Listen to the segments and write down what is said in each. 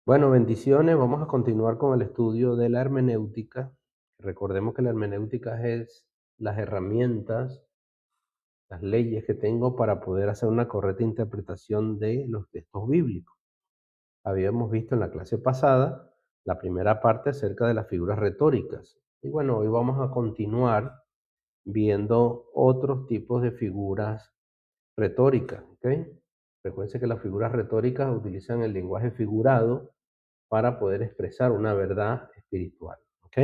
Bueno, bendiciones. Vamos a continuar con el estudio de la hermenéutica. Recordemos que la hermenéutica es las herramientas, las leyes que tengo para poder hacer una correcta interpretación de los textos bíblicos. Habíamos visto en la clase pasada la primera parte acerca de las figuras retóricas. Y bueno, hoy vamos a continuar viendo otros tipos de figuras retóricas, ¿ok? Recuerden que las figuras retóricas utilizan el lenguaje figurado para poder expresar una verdad espiritual, ¿ok?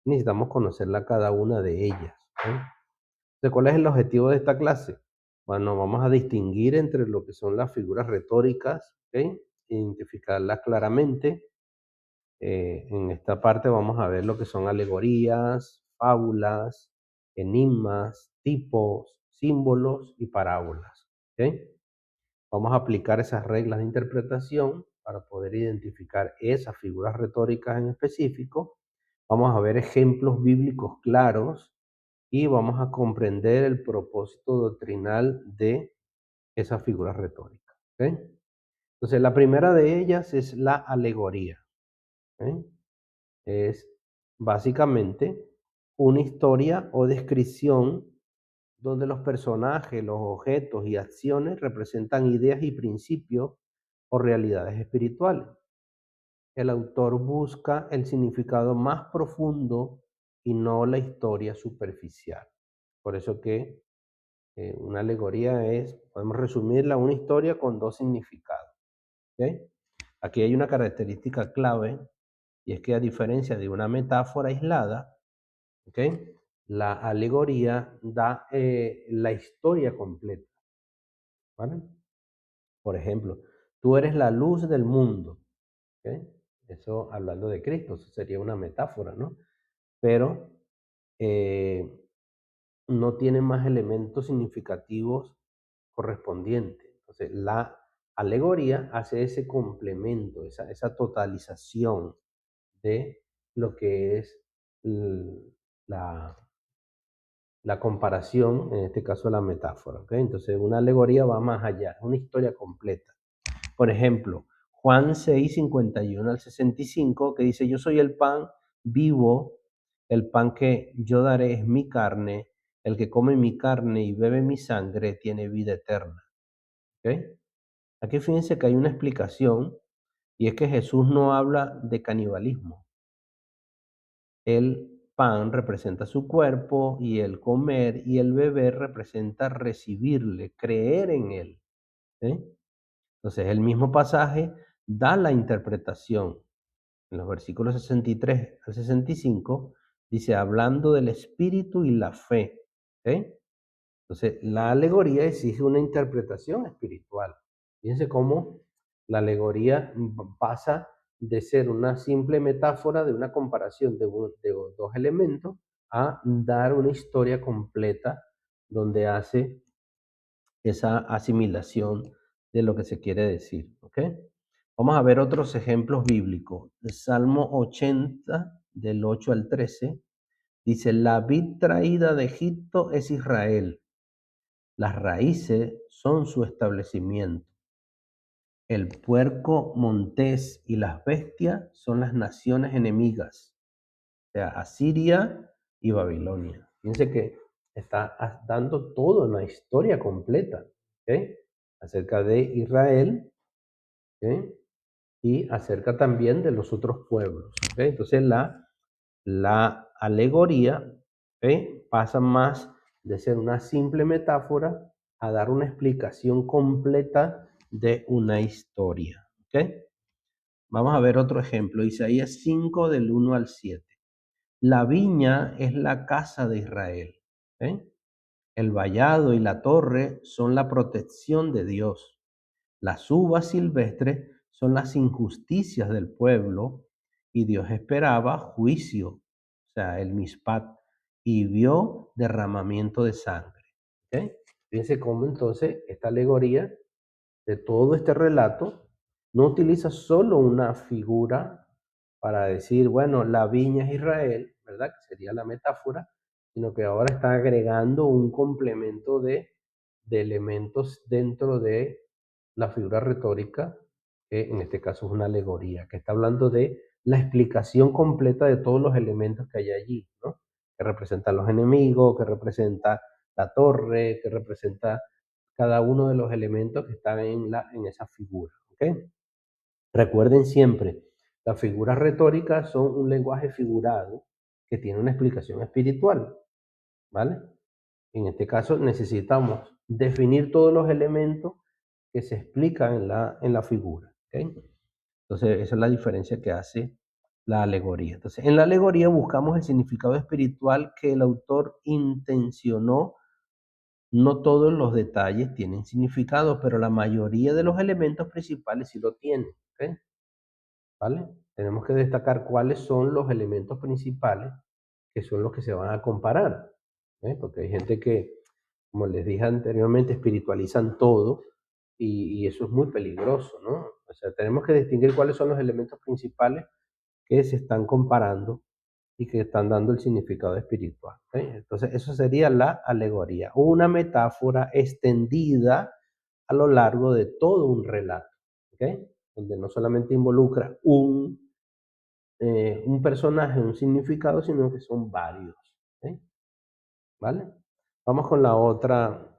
Necesitamos conocerla cada una de ellas, ¿ok? Entonces, ¿cuál es el objetivo de esta clase? Bueno, vamos a distinguir entre lo que son las figuras retóricas, ¿ok? Identificarlas claramente. En esta parte vamos a ver lo que son alegorías, fábulas, enigmas, tipos, símbolos y parábolas, ¿ok? Vamos a aplicar esas reglas de interpretación para poder identificar esas figuras retóricas en específico. Vamos a ver ejemplos bíblicos claros y vamos a comprender el propósito doctrinal de esas figuras retóricas, ¿ok? Entonces, la primera de ellas es la alegoría, ¿ok? Es básicamente una historia o descripción donde los personajes, los objetos y acciones representan ideas y principios o realidades espirituales. El autor busca el significado más profundo y no la historia superficial. Por eso que una alegoría es, podemos resumirla, una historia con dos significados, ¿ok? Aquí hay una característica clave y es que a diferencia de una metáfora aislada, ¿ok? La alegoría da la historia completa, ¿vale? Por ejemplo, tú eres la luz del mundo, ¿ok? Eso hablando de Cristo, eso sería una metáfora, ¿no? Pero eh, no tiene más elementos significativos correspondientes. Entonces, la alegoría hace ese complemento, esa totalización de lo que es la, la comparación, en este caso la metáfora, ¿ok? Entonces, una alegoría va más allá, es una historia completa. Por ejemplo, Juan 6, 51 al 65, que dice, yo soy el pan vivo, el pan que yo daré es mi carne, el que come mi carne y bebe mi sangre tiene vida eterna. ¿Ok? Aquí fíjense que hay una explicación y es que Jesús no habla de canibalismo. El pan representa su cuerpo y el comer y el beber representa recibirle, creer en él. ¿Sí? Entonces, el mismo pasaje da la interpretación. En los versículos 63 al 65 dice, hablando del espíritu y la fe. ¿Ok? Entonces, la alegoría exige una interpretación espiritual. Fíjense cómo la alegoría pasa de ser una simple metáfora de una comparación de dos elementos a dar una historia completa donde hace esa asimilación de lo que se quiere decir, ¿ok? Vamos a ver otros ejemplos bíblicos. El Salmo 80, del 8 al 13, dice, la vid traída de Egipto es Israel, las raíces son su establecimiento. El puerco montés y las bestias son las naciones enemigas, o sea, Asiria y Babilonia. Fíjense que está dando toda una historia completa, ¿ok? Acerca de Israel, ¿ok? Y acerca también de los otros pueblos, ¿ok? Entonces la alegoría, ¿ok? Pasa más de ser una simple metáfora a dar una explicación completa de una historia, ¿ok? Vamos a ver otro ejemplo, Isaías 5 del 1 al 7. La viña es la casa de Israel, ¿ok? El vallado y la torre son la protección de Dios. Las uvas silvestres son las injusticias del pueblo y Dios esperaba juicio, o sea, el mispat, y vio derramamiento de sangre. ¿Ok? Fíjense cómo entonces esta alegoría de todo este relato no utiliza solo una figura para decir, bueno, la viña es Israel, ¿verdad? Que sería la metáfora, sino que ahora está agregando un complemento de elementos dentro de la figura retórica que en este caso es una alegoría, que está hablando de la explicación completa de todos los elementos que hay allí, ¿no? Que representan los enemigos, que representa la torre, que representa cada uno de los elementos que están en esa figura, ¿ok? Recuerden siempre, las figuras retóricas son un lenguaje figurado que tiene una explicación espiritual, ¿vale? En este caso necesitamos definir todos los elementos que se explican en la figura, ¿ok? Entonces, esa es la diferencia que hace la alegoría. Entonces, en la alegoría buscamos el significado espiritual que el autor intencionó. No todos los detalles tienen significado, pero la mayoría de los elementos principales sí lo tienen, ¿ok? ¿Vale? Tenemos que destacar cuáles son los elementos principales que son los que se van a comparar, porque hay gente que, como les dije anteriormente, espiritualizan todo y eso es muy peligroso, ¿no? O sea, tenemos que distinguir cuáles son los elementos principales que se están comparando y que están dando el significado espiritual. ¿Ok? Entonces, eso sería la alegoría, una metáfora extendida a lo largo de todo un relato, ¿ok? Donde no solamente involucra un personaje, un significado, sino que son varios. ¿Ok? ¿Vale? Vamos con la otra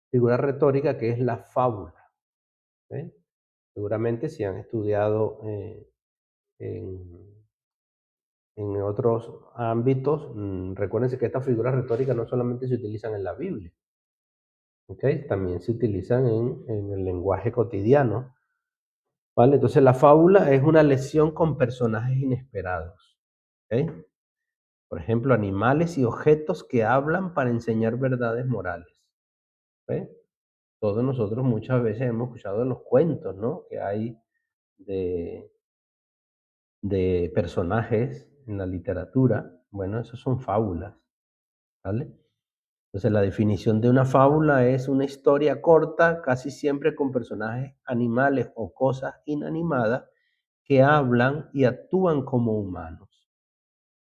figura retórica que es la fábula. ¿Ok? Seguramente si han estudiado en en otros ámbitos, recuérdense que estas figuras retóricas no solamente se utilizan en la Biblia, ¿ok? También se utilizan en el lenguaje cotidiano, ¿vale? Entonces la fábula es una lección con personajes inesperados, ¿ok? Por ejemplo, animales y objetos que hablan para enseñar verdades morales, ¿ok? Todos nosotros muchas veces hemos escuchado los cuentos, ¿no? Que hay de, de personajes en la literatura. Bueno, esos son fábulas, ¿vale? Entonces, la definición de una fábula es una historia corta, casi siempre con personajes animales o cosas inanimadas que hablan y actúan como humanos.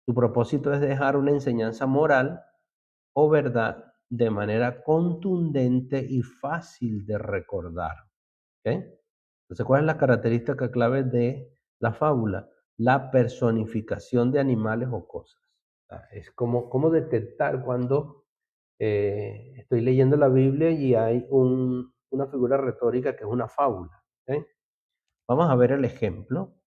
Su propósito es dejar una enseñanza moral o verdad de manera contundente y fácil de recordar. ¿Ok? Entonces, ¿cuál es la característica clave de la fábula? La personificación de animales o cosas. Es como detectar cuando estoy leyendo la Biblia y hay una figura retórica que es una fábula. ¿Ok? Vamos a ver el ejemplo.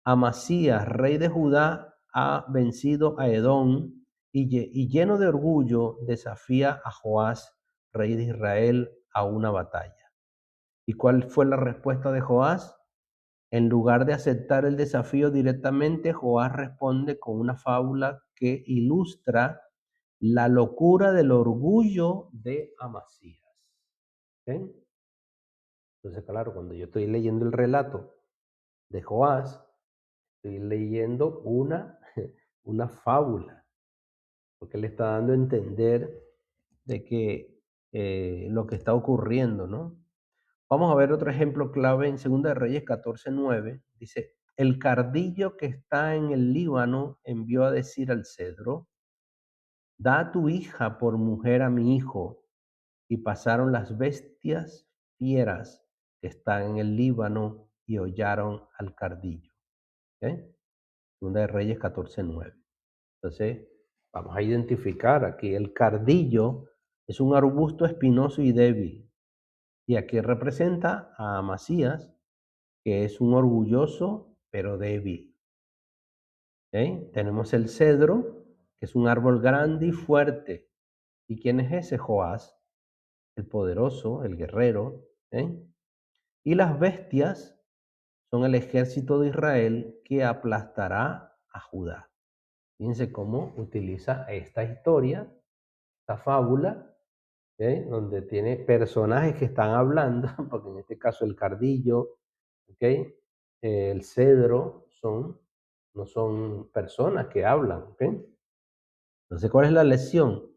Amasías, rey de Judá, ha vencido a Edom y lleno de orgullo desafía a Joás, rey de Israel, a una batalla. ¿Y cuál fue la respuesta de Joás? En lugar de aceptar el desafío directamente, Joás responde con una fábula que ilustra la locura del orgullo de Amasías. ¿Ok? Entonces, claro, cuando yo estoy leyendo el relato de Joás, estoy leyendo una fábula, porque le está dando a entender de que lo que está ocurriendo, ¿no? Vamos a ver otro ejemplo clave en Segunda de Reyes 14:9. Dice, el cardillo que está en el Líbano envió a decir al cedro, da a tu hija por mujer a mi hijo. Y pasaron las bestias fieras que están en el Líbano y hollaron al cardillo. ¿Ok? Segunda de Reyes 14:9. Entonces, vamos a identificar aquí el cardillo es un arbusto espinoso y débil. Y aquí representa a Amasías, que es un orgulloso pero débil. ¿Ok? Tenemos el cedro, que es un árbol grande y fuerte. ¿Y quién es ese? Joás, el poderoso, el guerrero. ¿Eh? Y las bestias son el ejército de Israel que aplastará a Judá. Fíjense cómo utiliza esta historia, esta fábula, ¿ok? Donde tiene personajes que están hablando, porque en este caso el cardillo, ¿ok? El cedro no son personas que hablan, ¿ok? Entonces, ¿cuál es la lección?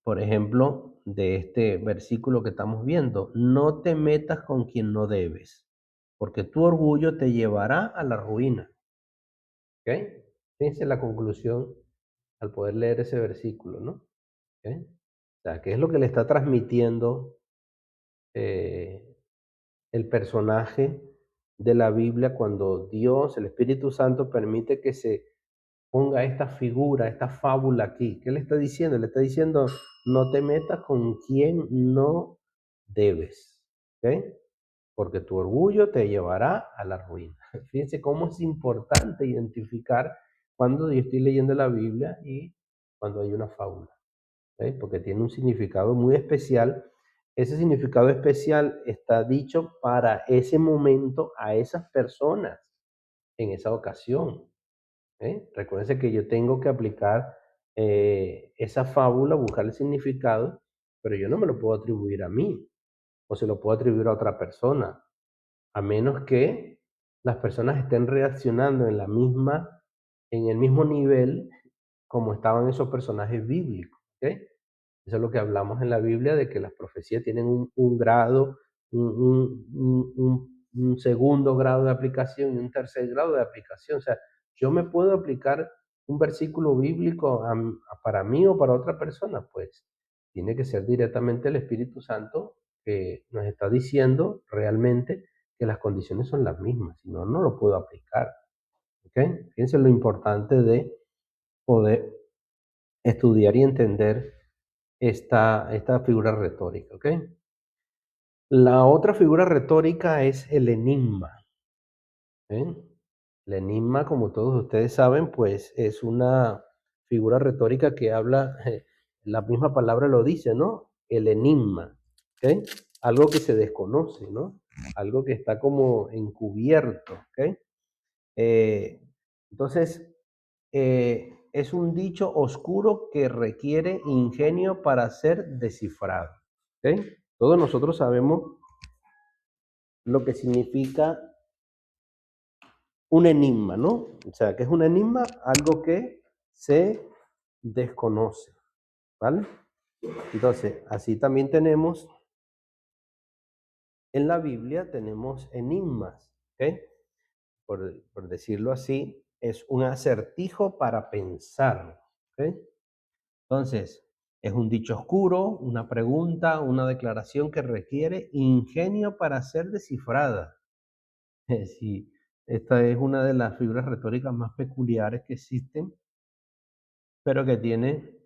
Por ejemplo, de este versículo que estamos viendo, no te metas con quien no debes, porque tu orgullo te llevará a la ruina. ¿Ok? Fíjense la conclusión al poder leer ese versículo, ¿no? ¿Ok? O sea, ¿qué es lo que le está transmitiendo el personaje de la Biblia cuando Dios, el Espíritu Santo, permite que se ponga esta figura, esta fábula aquí. ¿Qué le está diciendo? Le está diciendo, no te metas con quien no debes, ¿ok? Porque tu orgullo te llevará a la ruina. Fíjense cómo es importante identificar cuando yo estoy leyendo la Biblia y cuando hay una fábula, ¿ok? Porque tiene un significado muy especial. Ese significado especial está dicho para ese momento, a esas personas, en esa ocasión. Recuérdense que yo tengo que aplicar esa fábula, buscar el significado, pero yo no me lo puedo atribuir a mí o se lo puedo atribuir a otra persona, a menos que las personas estén reaccionando en el mismo nivel como estaban esos personajes bíblicos. ¿Ok? Eso es lo que hablamos en la Biblia, de que las profecías tienen un grado, un segundo grado de aplicación y un tercer grado de aplicación. O sea, yo me puedo aplicar un versículo bíblico para mí o para otra persona, pues tiene que ser directamente el Espíritu Santo que nos está diciendo realmente que las condiciones son las mismas, si no, no lo puedo aplicar. ¿Ok? Fíjense lo importante de poder estudiar y entender esta figura retórica, ¿ok? La otra figura retórica es el enigma, ¿eh? El enigma, como todos ustedes saben, pues es una figura retórica que habla, la misma palabra lo dice, ¿no? El enigma, ¿ok? Algo que se desconoce, ¿no? Algo que está como encubierto, ¿ok? Eh, entonces, es un dicho oscuro que requiere ingenio para ser descifrado. ¿Ok? Todos nosotros sabemos lo que significa un enigma, ¿no? O sea, ¿qué es un enigma? Algo que se desconoce, ¿vale? Entonces, así también tenemos en la Biblia, tenemos enigmas, ¿ok? Por decirlo así, es un acertijo para pensar, ¿ok? Entonces, es un dicho oscuro, una pregunta, una declaración que requiere ingenio para ser descifrada. Sí, esta es una de las figuras retóricas más peculiares que existen, pero que tiene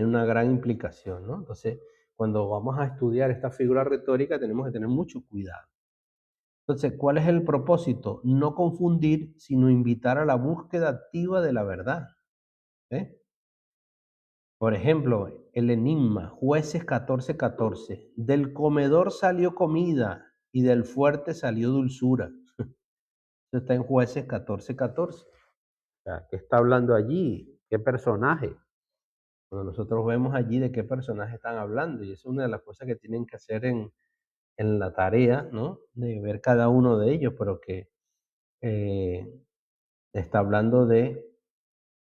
una gran implicación, ¿no? Entonces, cuando vamos a estudiar esta figura retórica, tenemos que tener mucho cuidado. Entonces, ¿cuál es el propósito? No confundir, sino invitar a la búsqueda activa de la verdad. ¿Eh? Por ejemplo, el enigma, Jueces 14:14. Del comedor salió comida y del fuerte salió dulzura. Eso está en Jueces 14:14. O sea, ¿qué está hablando allí? ¿Qué personaje? Bueno, nosotros vemos allí de qué personaje están hablando y es una de las cosas que tienen que hacer en la tarea, ¿no? De ver cada uno de ellos, pero que eh, está hablando de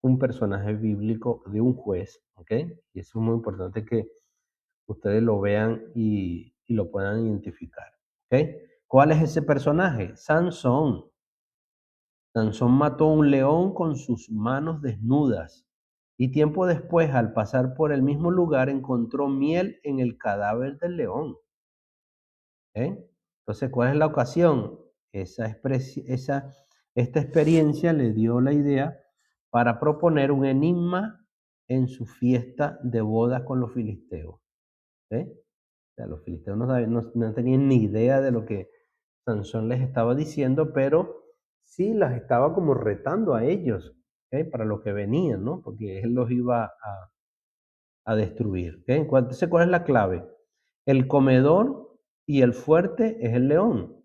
un personaje bíblico, de un juez, ¿ok? Y eso es muy importante que ustedes lo vean y lo puedan identificar, ¿ok? ¿Cuál es ese personaje? Sansón. Sansón mató a un león con sus manos desnudas y tiempo después, al pasar por el mismo lugar, encontró miel en el cadáver del león. Entonces, ¿cuál es la ocasión? Esta experiencia le dio la idea para proponer un enigma en su fiesta de bodas con los filisteos. ¿Eh? O sea, los filisteos no tenían ni idea de lo que Sansón les estaba diciendo, pero sí las estaba como retando a ellos, para lo que venían, ¿no? Porque él los iba a destruir. Entonces, ¿cuál es la clave? El comedor y el fuerte es el león,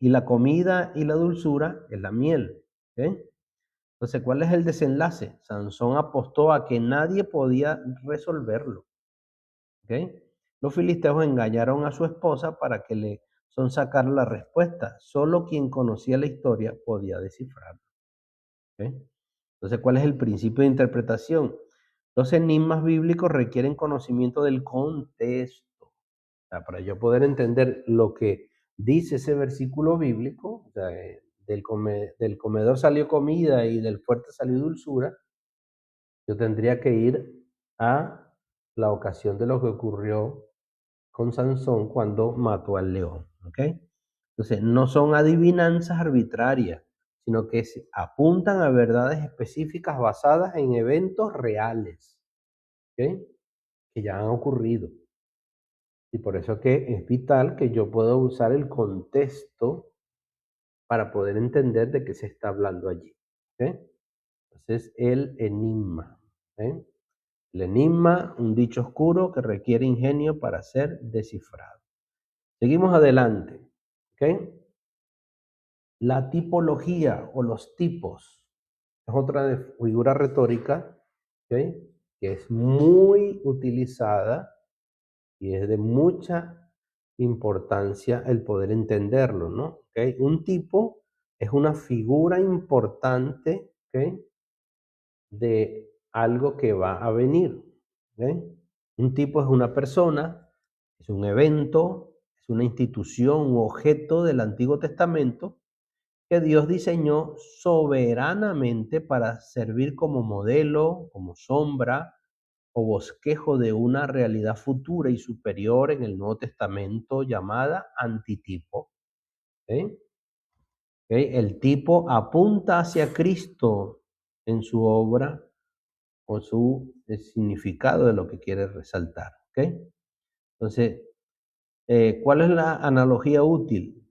y la comida y la dulzura es la miel. ¿Ok? Entonces, ¿cuál es el desenlace? Sansón apostó a que nadie podía resolverlo. ¿Ok? Los filisteos engañaron a su esposa para que le sonsacara la respuesta. Solo quien conocía la historia podía descifrarla. ¿Ok? Entonces, ¿cuál es el principio de interpretación? Los enigmas bíblicos requieren conocimiento del contexto. O sea, para yo poder entender lo que dice ese versículo bíblico, o sea, del comedor salió comida y del fuerte salió dulzura, yo tendría que ir a la ocasión de lo que ocurrió con Sansón cuando mató al león, ¿ok? Entonces, no son adivinanzas arbitrarias, sino que apuntan a verdades específicas basadas en eventos reales, ¿ok? Que ya han ocurrido. Y por eso que es vital que yo pueda usar el contexto para poder entender de qué se está hablando allí, ¿ok? Entonces, el enigma, ¿ok? El enigma, un dicho oscuro que requiere ingenio para ser descifrado. Seguimos adelante, ¿ok? La tipología o los tipos es otra figura retórica, ¿ok? Que es muy utilizada y es de mucha importancia el poder entenderlo, ¿no? ¿Ok? Un tipo es una figura importante, ¿ok? De algo que va a venir, ¿ok? Un tipo es una persona, es un evento, es una institución u objeto del Antiguo Testamento que Dios diseñó soberanamente para servir como modelo, como sombra o bosquejo de una realidad futura y superior en el Nuevo Testamento llamada antitipo. ¿Ok? ¿Ok? El tipo apunta hacia Cristo en su obra o su significado de lo que quiere resaltar. ¿Ok? Entonces, ¿cuál es la analogía útil?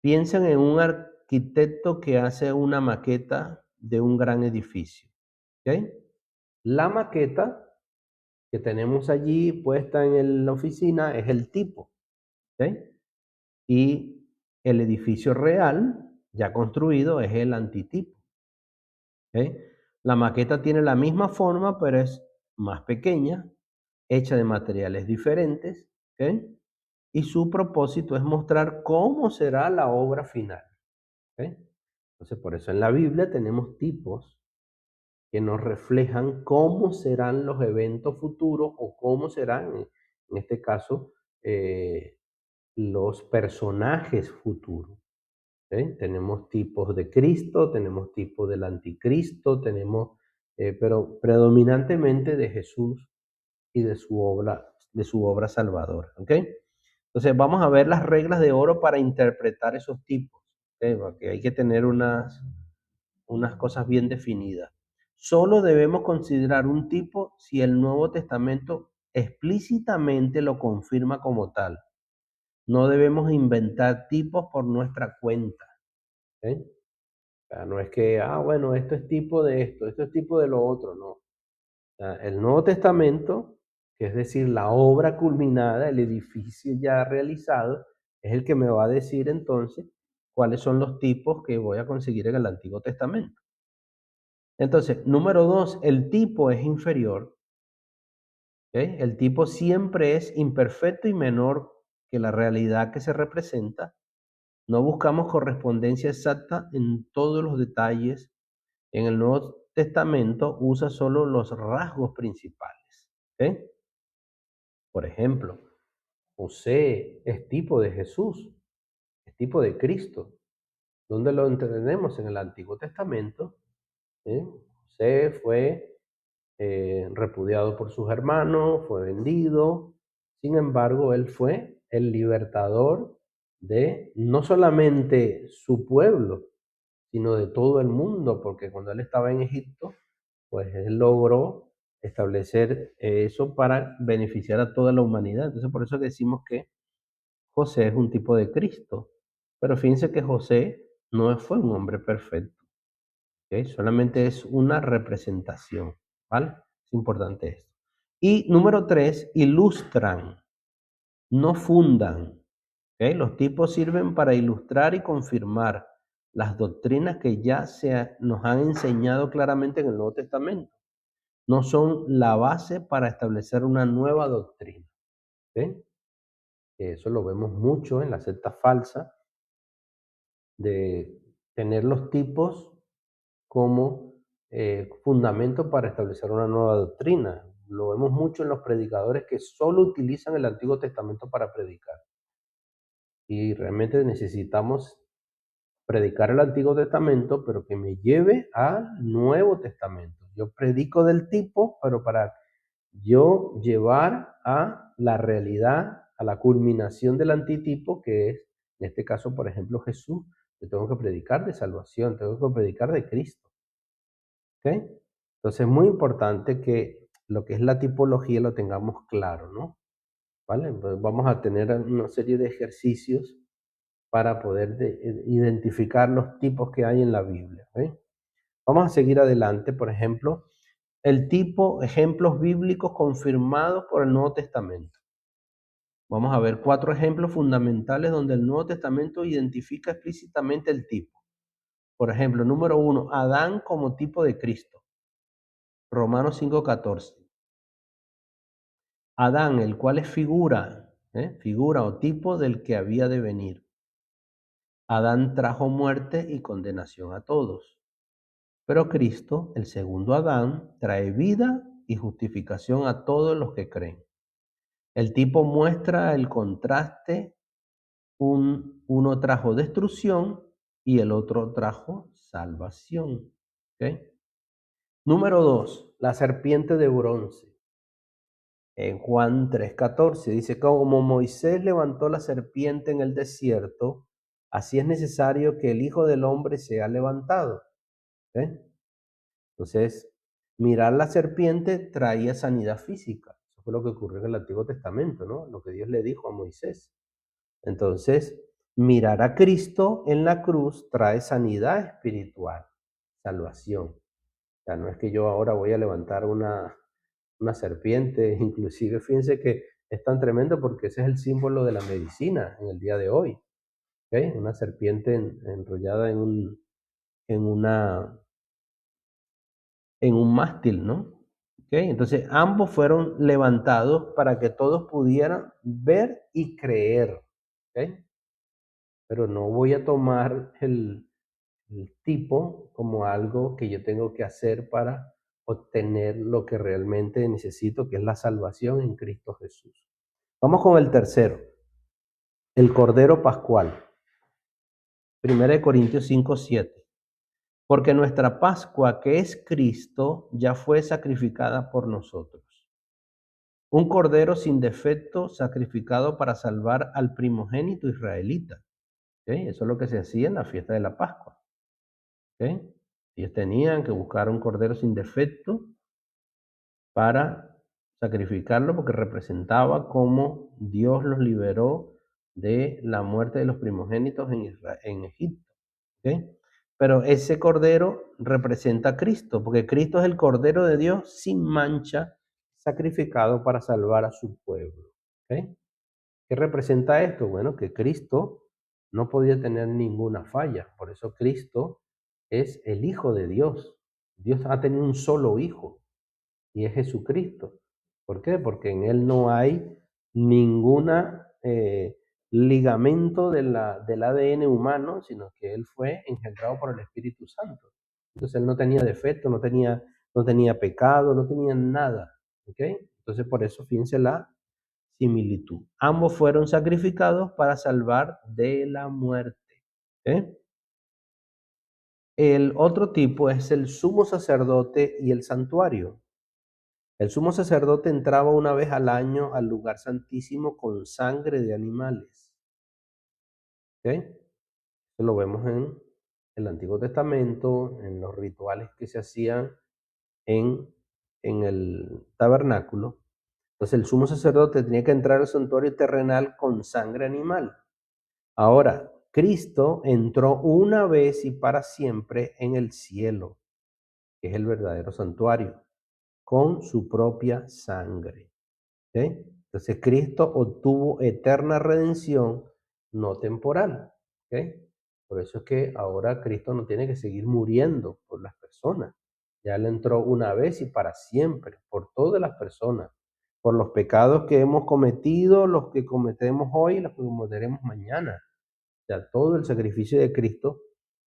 Piensen en un arquitecto que hace una maqueta de un gran edificio, ¿ok? La maqueta que tenemos allí puesta en la oficina es el tipo, ¿ok? Y el edificio real, ya construido, es el antitipo, ¿ok? La maqueta tiene la misma forma, pero es más pequeña, hecha de materiales diferentes, ¿ok? Y su propósito es mostrar cómo será la obra final, ¿ok? Entonces, por eso en la Biblia tenemos tipos que nos reflejan cómo serán los eventos futuros o cómo serán, en este caso, los personajes futuros. Tenemos tipos de Cristo, tenemos tipos del anticristo, tenemos, pero predominantemente de Jesús y de su obra salvadora. ¿Ok? Entonces vamos a ver las reglas de oro para interpretar esos tipos. Porque hay que tener unas cosas bien definidas. Solo debemos considerar un tipo si el Nuevo Testamento explícitamente lo confirma como tal. No debemos inventar tipos por nuestra cuenta. ¿Ok? O sea, no es que, bueno, esto es tipo de esto es tipo de lo otro, no. O sea, el Nuevo Testamento, que es decir, la obra culminada, el edificio ya realizado, es el que me va a decir entonces cuáles son los tipos que voy a conseguir en el Antiguo Testamento. Entonces, número 2, el tipo es inferior. ¿Ok? El tipo siempre es imperfecto y menor que la realidad que se representa. No buscamos correspondencia exacta en todos los detalles. En el Nuevo Testamento usa solo los rasgos principales. ¿Ok? Por ejemplo, José es tipo de Jesús, es tipo de Cristo. ¿Dónde lo entendemos? En el Antiguo Testamento. José fue repudiado por sus hermanos, fue vendido. Sin embargo, él fue el libertador de no solamente su pueblo, sino de todo el mundo, porque cuando él estaba en Egipto, pues él logró establecer eso para beneficiar a toda la humanidad. Entonces, por eso decimos que José es un tipo de Cristo. Pero fíjense que José no fue un hombre perfecto, ¿ok? Solamente es una representación, ¿vale? Es importante esto. Y número 3, ilustran, no fundan. ¿Ok? Los tipos sirven para ilustrar y confirmar las doctrinas que ya nos han enseñado claramente en el Nuevo Testamento. No son la base para establecer una nueva doctrina. ¿Ok? Eso lo vemos mucho en la secta falsa, de tener los tipos como fundamento para establecer una nueva doctrina. Lo vemos mucho en los predicadores que solo utilizan el Antiguo Testamento para predicar. Y realmente necesitamos predicar el Antiguo Testamento, pero que me lleve al Nuevo Testamento. Yo predico del tipo, pero para yo llevar a la realidad a la culminación del antitipo, que es, en este caso, por ejemplo, Jesús. Yo tengo que predicar de salvación, tengo que predicar de Cristo. ¿Ok? Entonces es muy importante que lo que es la tipología lo tengamos claro, ¿no? ¿Vale? Pues vamos a tener una serie de ejercicios para poder identificar los tipos que hay en la Biblia. ¿Ok? Vamos a seguir adelante, por ejemplo, el tipo, ejemplos bíblicos confirmados por el Nuevo Testamento. Vamos a ver 4 ejemplos fundamentales donde el Nuevo Testamento identifica explícitamente el tipo. Por ejemplo, número 1, Adán como tipo de Cristo. Romanos 5:14. Adán, el cual es figura o tipo del que había de venir. Adán trajo muerte y condenación a todos. Pero Cristo, el segundo Adán, trae vida y justificación a todos los que creen. El tipo muestra el contraste, uno trajo destrucción y el otro trajo salvación. ¿Ok? Número 2, la serpiente de bronce. En Juan 3:14 dice, como Moisés levantó la serpiente en el desierto, así es necesario que el Hijo del Hombre sea levantado. ¿Ok? Entonces, mirar la serpiente traía sanidad física. Eso fue lo que ocurrió en el Antiguo Testamento, ¿no? Lo que Dios le dijo a Moisés. Entonces, mirar a Cristo en la cruz trae sanidad espiritual, salvación. O sea, no es que yo ahora voy a levantar una serpiente, inclusive fíjense que es tan tremendo porque ese es el símbolo de la medicina en el día de hoy. ¿Ok? Una serpiente enrollada en una en un mástil, ¿no? ¿Okay? Entonces, ambos fueron levantados para que todos pudieran ver y creer. ¿Okay? Pero no voy a tomar el tipo como algo que yo tengo que hacer para obtener lo que realmente necesito, que es la salvación en Cristo Jesús. Vamos con el tercero, el Cordero Pascual. 1 Corintios 5:7. Porque nuestra Pascua, que es Cristo, ya fue sacrificada por nosotros. Un cordero sin defecto sacrificado para salvar al primogénito israelita. ¿Ok? Eso es lo que se hacía en la fiesta de la Pascua. ¿Ok? Ellos tenían que buscar un cordero sin defecto para sacrificarlo porque representaba cómo Dios los liberó de la muerte de los primogénitos en Egipto. ¿Ok? Pero ese cordero representa a Cristo, porque Cristo es el Cordero de Dios sin mancha, sacrificado para salvar a su pueblo. ¿Ok? ¿Qué representa esto? Bueno, que Cristo no podía tener ninguna falla. Por eso Cristo es el Hijo de Dios. Dios ha tenido un solo Hijo y es Jesucristo. ¿Por qué? Porque en Él no hay ninguna ligamento del ADN humano, sino que Él fue engendrado por el Espíritu Santo. Entonces Él no tenía defecto, no tenía pecado, no tenía nada. ¿Ok? Entonces por eso fíjense la similitud. Ambos fueron sacrificados para salvar de la muerte. ¿Eh? El otro tipo es el sumo sacerdote y el santuario. El sumo sacerdote entraba una vez al año al lugar santísimo con sangre de animales. ¿Ok? Eso lo vemos en el Antiguo Testamento, en los rituales que se hacían en, en el tabernáculo. Entonces el sumo sacerdote tenía que entrar al santuario terrenal con sangre animal. Ahora, Cristo entró una vez y para siempre en el cielo, que es el verdadero santuario, con su propia sangre. ¿Ok? Entonces Cristo obtuvo eterna redención, no temporal. ¿Ok? Por eso es que ahora Cristo no tiene que seguir muriendo por las personas. Ya Él entró una vez y para siempre, por todas las personas, por los pecados que hemos cometido, los que cometemos hoy y los que cometeremos mañana. O sea, todo el sacrificio de Cristo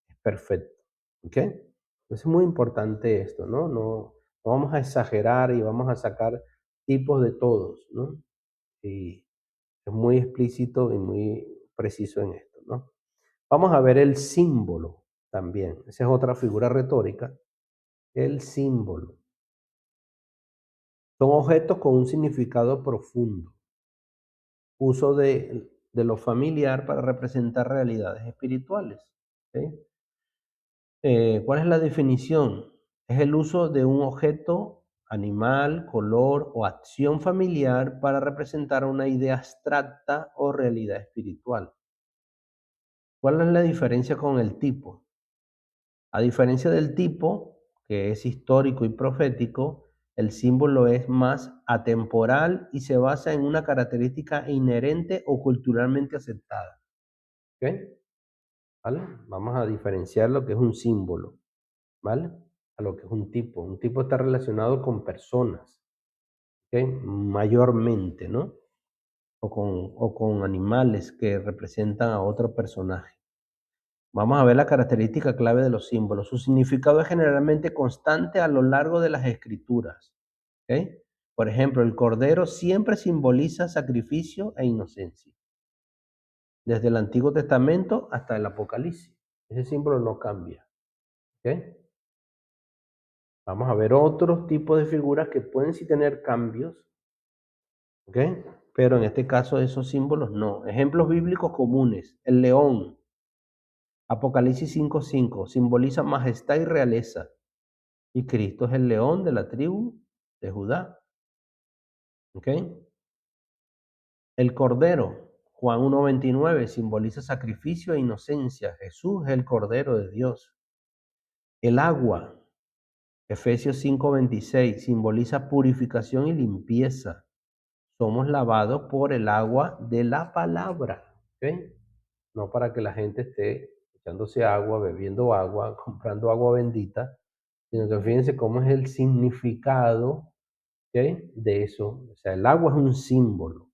es perfecto. ¿Ok? Entonces es muy importante esto, ¿no? No vamos a exagerar y vamos a sacar tipos de todos, ¿no? Y es muy explícito y muy preciso en esto, ¿no? Vamos a ver el símbolo también. Esa es otra figura retórica. El símbolo. Son objetos con un significado profundo. uso de lo familiar para representar realidades espirituales. ¿Ok? ¿Cuál es la definición? Es el uso de un objeto, animal, color o acción familiar para representar una idea abstracta o realidad espiritual. ¿Cuál es la diferencia con el tipo? A diferencia del tipo, que es histórico y profético, el símbolo es más atemporal y se basa en una característica inherente o culturalmente aceptada. ¿Ok? ¿Vale? Vamos a diferenciar lo que es un símbolo, ¿vale? A lo que es un tipo. Un tipo está relacionado con personas, ¿ok? Mayormente, ¿no? O con animales que representan a otro personaje. Vamos a ver la característica clave de los símbolos. Su significado es generalmente constante a lo largo de las escrituras, ¿ok? Por ejemplo, el cordero siempre simboliza sacrificio e inocencia, desde el Antiguo Testamento hasta el Apocalipsis. Ese símbolo no cambia, ¿ok? Vamos a ver otros tipos de figuras que pueden sí tener cambios, ¿ok? Pero en este caso esos símbolos no. Ejemplos bíblicos comunes. El león, Apocalipsis 5:5, simboliza majestad y realeza. Y Cristo es el león de la tribu de Judá, ¿ok? El cordero, Juan 1:29, simboliza sacrificio e inocencia. Jesús es el cordero de Dios. El agua, Efesios 5:26, simboliza purificación y limpieza. Somos lavados por el agua de la palabra, ¿ok? No para que la gente esté echándose agua, bebiendo agua, comprando agua bendita, sino que fíjense cómo es el significado, ¿ok? De eso. O sea, el agua es un símbolo,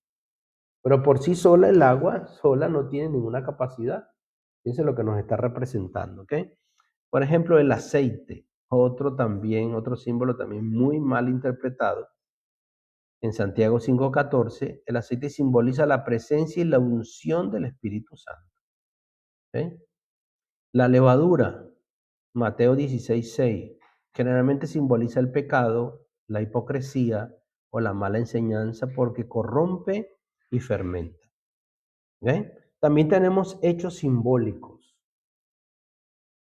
pero por sí sola el agua sola no tiene ninguna capacidad. Fíjense lo que nos está representando, ¿ok? Por ejemplo, el aceite, otro símbolo también muy mal interpretado. En Santiago 5:14, el aceite simboliza la presencia y la unción del Espíritu Santo, ¿ok? La levadura, Mateo 16:6, generalmente simboliza el pecado, la hipocresía o la mala enseñanza porque corrompe y fermenta, ¿ok? También tenemos hechos simbólicos,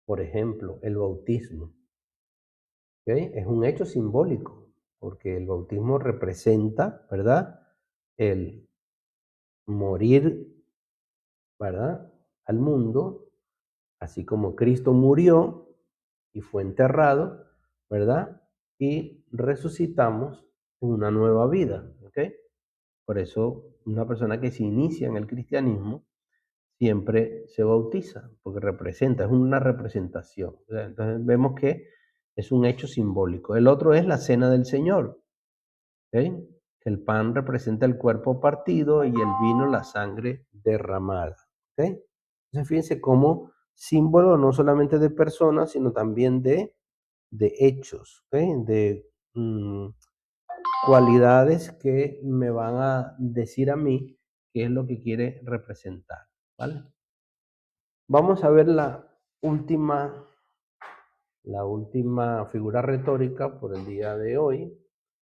por ejemplo, el bautismo, ¿ok? Es un hecho simbólico porque el bautismo representa, ¿verdad? El morir, ¿verdad? Al mundo, así como Cristo murió y fue enterrado, ¿verdad? Y resucitamos en una nueva vida, ¿ok? Por eso una persona que se inicia en el cristianismo siempre se bautiza, porque representa, es una representación. ¿Verdad? Entonces vemos que es un hecho simbólico. El otro es la cena del Señor, ¿ok? El pan representa el cuerpo partido y el vino la sangre derramada, ¿ok? Entonces fíjense cómo símbolo no solamente de personas, sino también de hechos, ¿ok? De cualidades que me van a decir a mí qué es lo que quiere representar, ¿vale? Vamos a ver la última figura retórica por el día de hoy,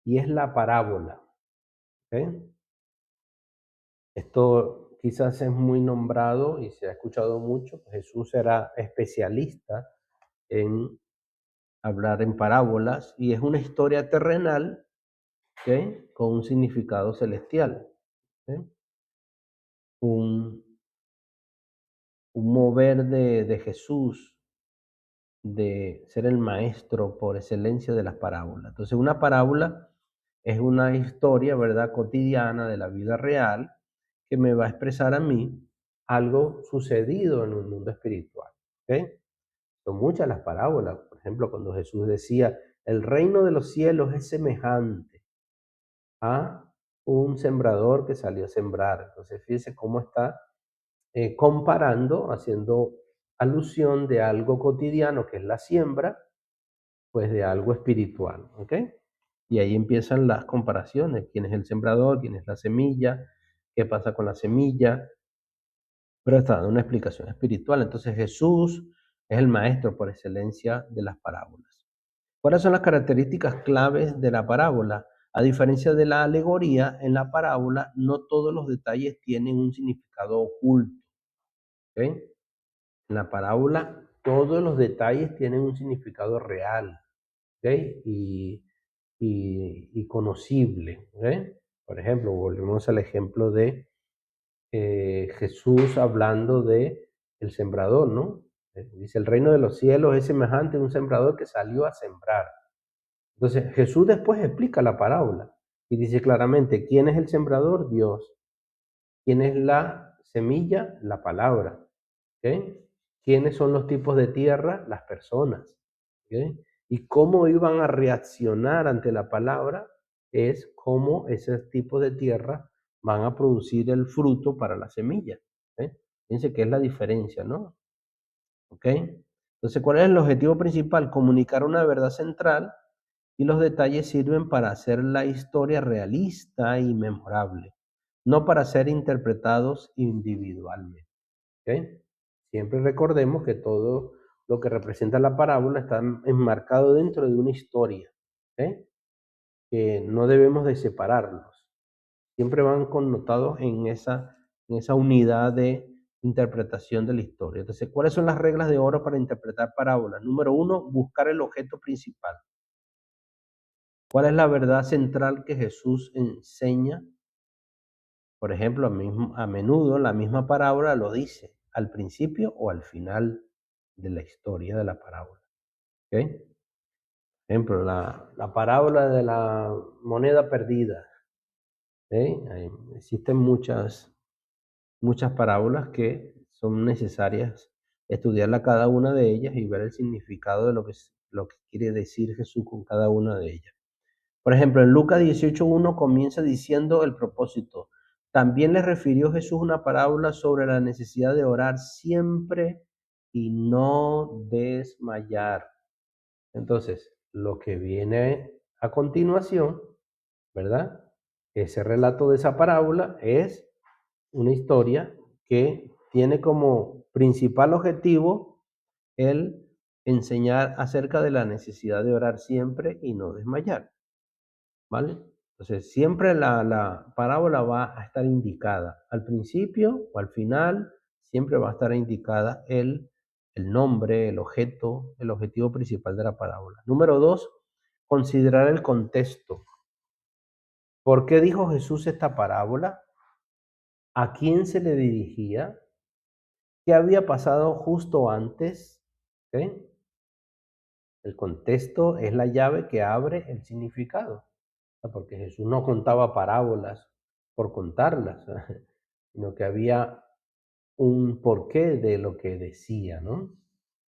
y es la parábola, ¿ok? Esto quizás es muy nombrado y se ha escuchado mucho. Jesús era especialista en hablar en parábolas y es una historia terrenal, ¿ok? Con un significado celestial, ¿ok? Un, un mover de Jesús de ser el maestro por excelencia de las parábolas. Entonces, una parábola es una historia, ¿verdad?, cotidiana de la vida real que me va a expresar a mí algo sucedido en un mundo espiritual, ¿ok? Son muchas las parábolas. Por ejemplo, cuando Jesús decía, el reino de los cielos es semejante a un sembrador que salió a sembrar. Entonces, fíjense cómo está comparando, haciendo alusión de algo cotidiano que es la siembra, pues de algo espiritual, ¿ok? Y ahí empiezan las comparaciones, quién es el sembrador, quién es la semilla, qué pasa con la semilla, pero está dando una explicación espiritual. Entonces Jesús es el maestro por excelencia de las parábolas. ¿Cuáles son las características claves de la parábola? A diferencia de la alegoría, en la parábola no todos los detalles tienen un significado oculto. ¿Ok? En la parábola todos los detalles tienen un significado real, ¿ok? Y conocible. ¿Ok? Por ejemplo, volvemos al ejemplo de Jesús hablando de el sembrador, ¿no? Dice, el reino de los cielos es semejante a un sembrador que salió a sembrar. Entonces, Jesús después explica la parábola y dice claramente, ¿quién es el sembrador? Dios. ¿Quién es la semilla? La palabra. ¿Ok? ¿Quiénes son los tipos de tierra? Las personas. ¿Ok? Y cómo iban a reaccionar ante la palabra es cómo esos tipos de tierra van a producir el fruto para la semilla. ¿Ok? Fíjense que es la diferencia, ¿no? ¿Ok? Entonces, ¿cuál es el objetivo principal? Comunicar una verdad central y los detalles sirven para hacer la historia realista y memorable, no para ser interpretados individualmente. ¿Ok? Siempre recordemos que todo lo que representa la parábola está enmarcado dentro de una historia, ¿ok? Que no debemos de separarlos. Siempre van connotados en esa unidad de interpretación de la historia. Entonces, ¿cuáles son las reglas de oro para interpretar parábolas? Número uno, buscar el objeto principal. ¿Cuál es la verdad central que Jesús enseña? Por ejemplo, a menudo la misma parábola lo dice al principio o al final de la historia de la parábola. ¿Ok? Por ejemplo, la parábola de la moneda perdida. Existen muchas parábolas que son necesarias estudiarla cada una de ellas y ver el significado de lo que quiere decir Jesús con cada una de ellas. Por ejemplo, en Lucas 18:1 comienza diciendo el propósito. También le refirió Jesús una parábola sobre la necesidad de orar siempre y no desmayar. Entonces, lo que viene a continuación, ¿verdad? Ese relato de esa parábola es una historia que tiene como principal objetivo el enseñar acerca de la necesidad de orar siempre y no desmayar. ¿Vale? Entonces, siempre la parábola va a estar indicada al principio o al final, siempre va a estar indicada el nombre, el objeto, el objetivo principal de la parábola. Número dos, considerar el contexto. ¿Por qué dijo Jesús esta parábola? ¿A quién se le dirigía? ¿Qué había pasado justo antes? ¿Ok? El contexto es la llave que abre el significado. Porque Jesús no contaba parábolas por contarlas, sino que había un porqué de lo que decía, ¿no?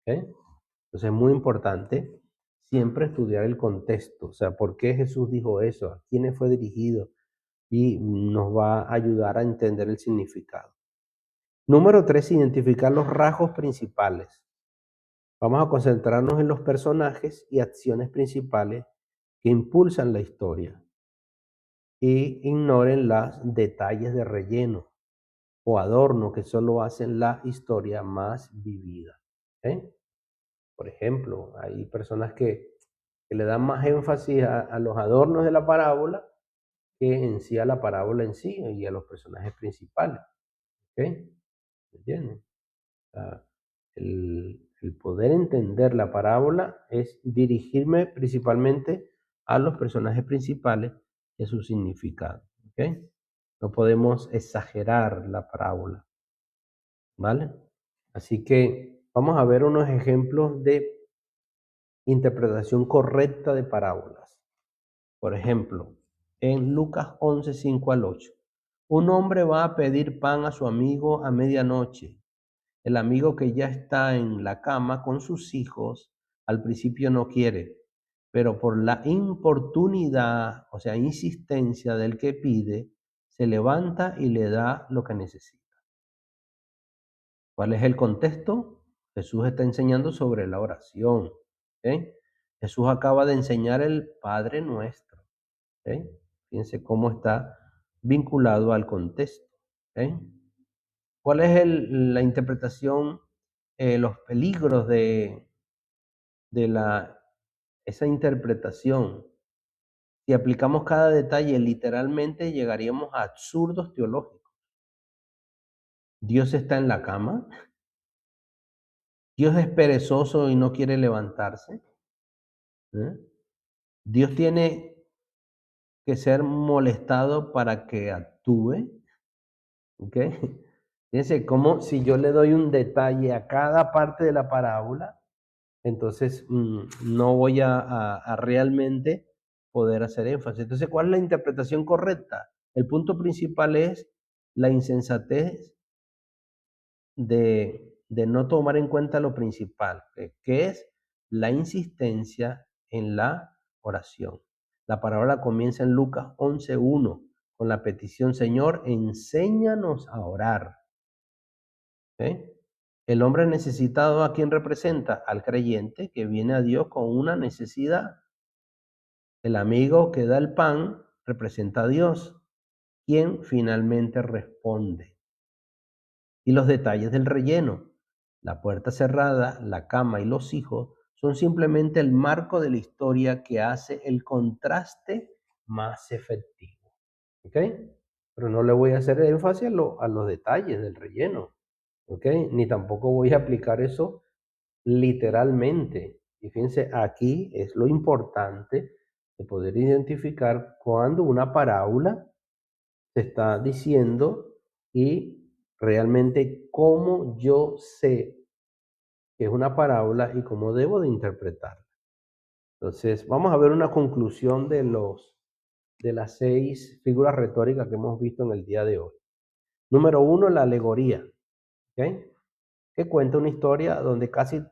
¿Ok? Entonces es muy importante siempre estudiar el contexto, o sea, por qué Jesús dijo eso, a quiénes fue dirigido, y nos va a ayudar a entender el significado. Número tres, identificar los rasgos principales. Vamos a concentrarnos en los personajes y acciones principales que impulsan la historia y ignoren los detalles de relleno o adorno que solo hacen la historia más vivida. ¿Ok? Por ejemplo, hay personas que le dan más énfasis a los adornos de la parábola que en sí a la parábola en sí y a los personajes principales. ¿Ok? ¿Me entienden? O sea, el poder entender la parábola es dirigirme principalmente a los personajes principales y a su significado. ¿Ok? No podemos exagerar la parábola, ¿vale? Así que vamos a ver unos ejemplos de interpretación correcta de parábolas. Por ejemplo, en Lucas 11, 5 al 8. Un hombre va a pedir pan a su amigo a medianoche. El amigo que ya está en la cama con sus hijos, al principio no quiere, pero por la importunidad, o sea, insistencia del que pide, se levanta y le da lo que necesita. ¿Cuál es el contexto? Jesús está enseñando sobre la oración. ¿Ok? Jesús acaba de enseñar el Padre Nuestro. ¿Ok? Fíjense cómo está vinculado al contexto. ¿Ok? ¿Cuál es la interpretación, los peligros de esa interpretación? Si aplicamos cada detalle literalmente, llegaríamos a absurdos teológicos. Dios está en la cama. Dios es perezoso y no quiere levantarse. ¿Eh? Dios tiene que ser molestado para que actúe. ¿Ok? Fíjense cómo si yo le doy un detalle a cada parte de la parábola, entonces no voy a realmente poder hacer énfasis. Entonces, ¿cuál es la interpretación correcta? El punto principal es la insensatez de no tomar en cuenta lo principal, que es la insistencia en la oración. La parábola comienza en Lucas 11:1 con la petición: Señor, enséñanos a orar. ¿Ok? El hombre necesitado, ¿a quién representa? Al creyente que viene a Dios con una necesidad. El amigo que da el pan representa a Dios, quien finalmente responde. Y los detalles del relleno, la puerta cerrada, la cama y los hijos, son simplemente el marco de la historia que hace el contraste más efectivo. ¿Ok? Pero no le voy a hacer énfasis a los detalles del relleno. ¿Ok? Ni tampoco voy a aplicar eso literalmente. Y fíjense, aquí es lo importante de poder identificar cuando una parábola se está diciendo y realmente cómo yo sé que es una parábola y cómo debo de interpretarla. Entonces, vamos a ver una conclusión de las 6 figuras retóricas que hemos visto en el día de hoy. Número 1, la alegoría, ¿ok? Que cuenta una historia donde casi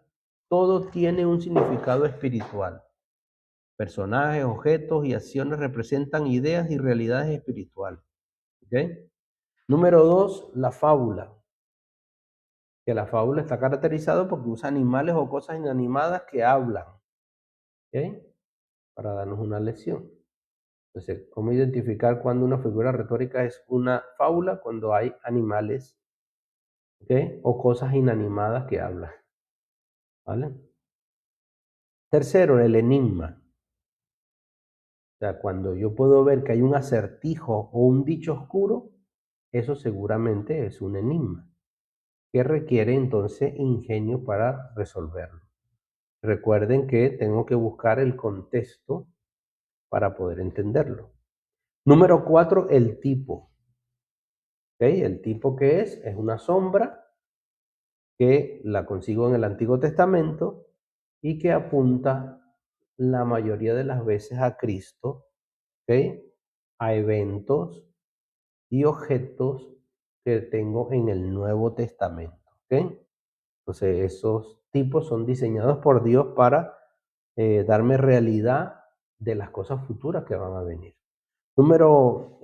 todo tiene un significado espiritual. Personajes, objetos y acciones representan ideas y realidades espirituales. ¿Ok? Número 2, la fábula. Que la fábula está caracterizada porque usa animales o cosas inanimadas que hablan. ¿Ok? Para darnos una lección. Entonces, ¿cómo identificar cuando una figura retórica es una fábula? Cuando hay animales, ¿ok? O cosas inanimadas que hablan. ¿Vale? Tercero, el enigma. O sea, cuando yo puedo ver que hay un acertijo o un dicho oscuro, eso seguramente es un enigma, que requiere entonces ingenio para resolverlo. Recuerden que tengo que buscar el contexto para poder entenderlo. Número 4, el tipo. ¿Okay? El tipo que es una sombra que la consigo en el Antiguo Testamento y que apunta la mayoría de las veces a Cristo, ¿okay? A eventos y objetos que tengo en el Nuevo Testamento. ¿Ok? Entonces, esos tipos son diseñados por Dios para darme realidad de las cosas futuras que van a venir. Número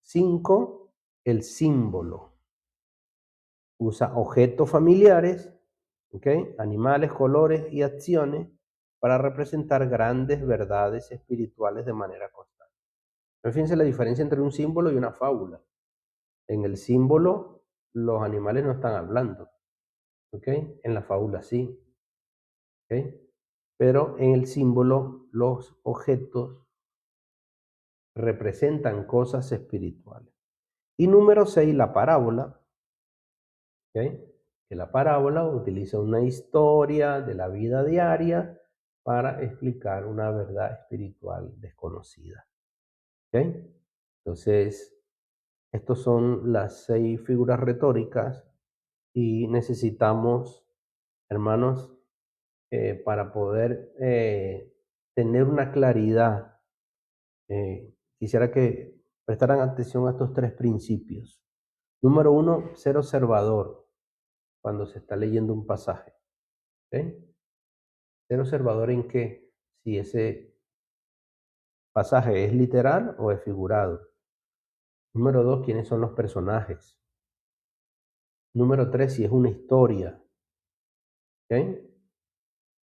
5, el símbolo. Usa objetos familiares, ¿ok? Animales, colores y acciones para representar grandes verdades espirituales de manera constante. Fíjense la diferencia entre un símbolo y una fábula. En el símbolo, los animales no están hablando, ¿ok? En la fábula sí, ¿ok? Pero en el símbolo, los objetos representan cosas espirituales. Y número 6, la parábola, ¿ok? Que la parábola utiliza una historia de la vida diaria para explicar una verdad espiritual desconocida, ¿ok? Entonces, estos son las 6 figuras retóricas y necesitamos, hermanos, para poder tener una claridad, quisiera que prestaran atención a estos 3 principios. Número 1, ser observador cuando se está leyendo un pasaje. ¿Ok? Ser observador en qué, si ese pasaje es literal o es figurado. Número 2, quiénes son los personajes. Número 3, si es una historia. ¿Ok?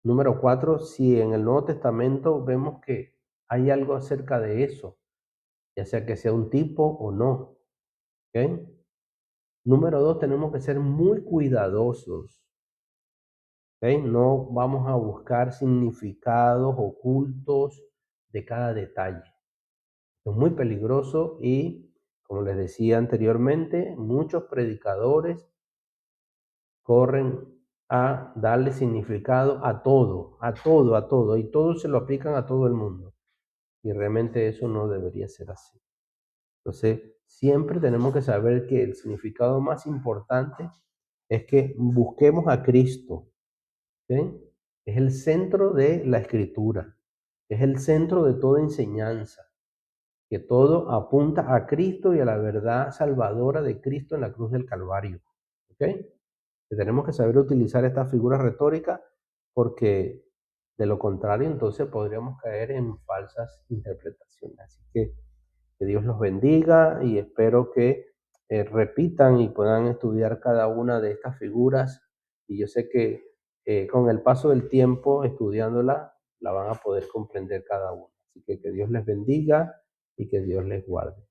Número 4, si en el Nuevo Testamento vemos que hay algo acerca de eso, ya sea que sea un tipo o no. ¿Ok? Número 2, tenemos que ser muy cuidadosos. ¿Ok? No vamos a buscar significados ocultos de cada detalle. Es muy peligroso y, como les decía anteriormente, muchos predicadores corren a darle significado a todo, a todo, a todo, y todo se lo aplican a todo el mundo. Y realmente eso no debería ser así. Entonces, siempre tenemos que saber que el significado más importante es que busquemos a Cristo, ¿sí? Es el centro de la escritura, es el centro de toda enseñanza, que todo apunta a Cristo y a la verdad salvadora de Cristo en la cruz del Calvario, ¿ok? Que tenemos que saber utilizar estas figuras retóricas porque de lo contrario entonces podríamos caer en falsas interpretaciones. Así que Dios los bendiga y espero que repitan y puedan estudiar cada una de estas figuras. Y yo sé que con el paso del tiempo estudiándola, la van a poder comprender cada una. Así que Dios les bendiga y que Dios les guarde.